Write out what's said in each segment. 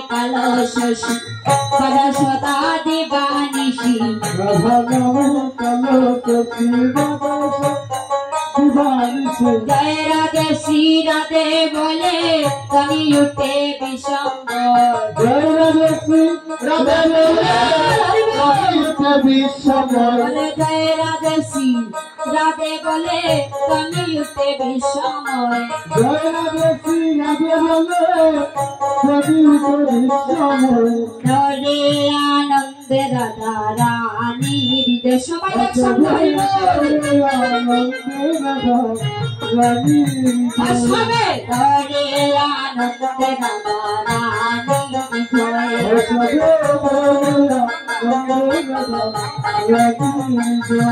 কালো শশী সদা সদা দেবানিশি রাধা নামে কালো শশী জয় রাধে শ্রী রাধে বলে কনি উঠে বিষম্বর জয় রাধে শ্রী রাধে বলে কনি উঠে বিষম্বর জয় রাধে শ্রী রাধে বলে কনি উঠে বিষম্বর জয় রাধে শ্রী রাধে বলে কনি উঠে বিষম্বর রে আনন্দে রাধা রানী হৃদয় সবাই একসঙ্গে আসবে রে আনন্দে রাধা রানী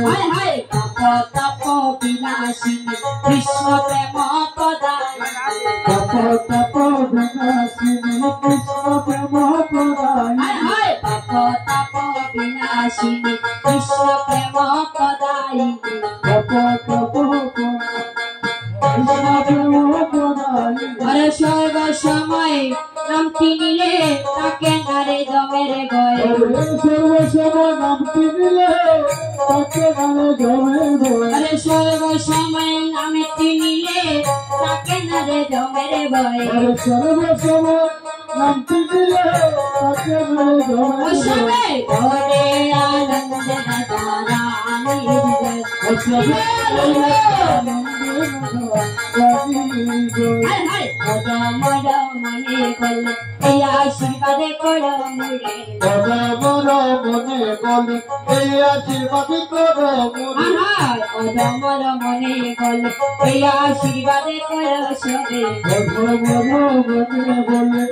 হায় হায় পাপ তাপ বিনাশিনী কৃষ্ণ প্রেম প্রদান পাপ তাপ বিনাশিনী কৃষ্ণ প্রেম প্রদান হায় হায় পাপ তাপ বিনাশিনী কৃষ্ণ প্রেম প্রদায়িনী পাপ তাপ কৃষ্ণ প্রেম প্রদান আরে সর্ব সময় নামটি নিলে তাকে নারে জমেরে গয় সর্বসময় নামটি নিলে তাকে নারে জমের ভয় আরে সর্ব সময় নামটি নিলে তাকে নারে জমেরে ভয় সর্বসময় নামটি নিলে তাকে নারে জমের সবে ঘরে আনন্দে রাধা রানী হৃদয় হায় হায় মদ মনে করলে এই আশীর্বাদে করো মুড়ে মনে বলে এই আশীর্বাদ করো হায় মদ মনে করলে এই আশীর্বাদে করো সবে মনে বলে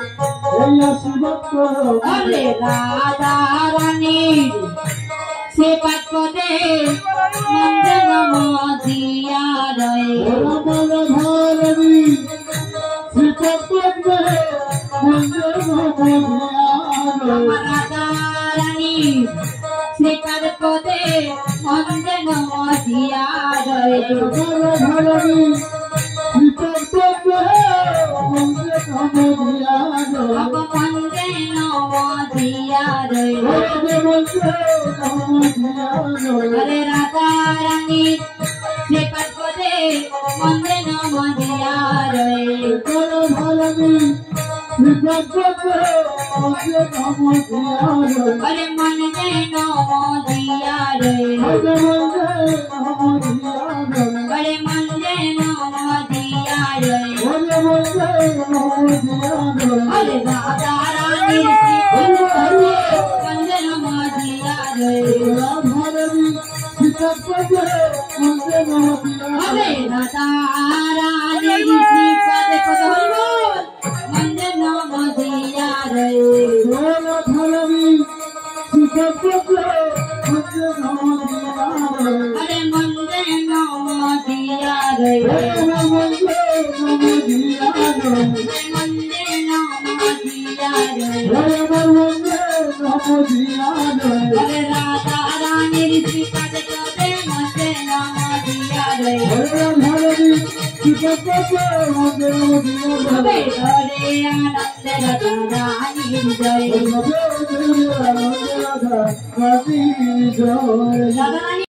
এই আশীর্বাদ করো আরে রাধা রানীর সে পাঠ করে মন্দে নম দিয়া রয়ে ধরণী শ্রীপদ রাধা রানী সে পাঠ করে মন্দে নম দিয়া রয়ে ধরণী শ্রীপদ মন্দে নম দিয়া রয়ে আরে রাধা রানী সে পাঠ করে মন্দে নম দিয়া রয়ে আরে মন্দে নম দিয়া রয়ে আরে মন্দে নম দিয়া রয়ে আরে রাধা রানীর মন্দে নম দিয়া রয়ে আরে রাধা রানীর শ্রীপদে কত হইব মন্দে নম দিয়া রয়ে আরে মন্দে নম দিয়া রয়ে মন্দে নম দিয়া রয়ে আরে রাধা রানীর শ্রীপদে কতে মন্দে নম দিয়া রয়ে সবে ঘরে আনন্দে রাধা রানীর জয় রাধা রানী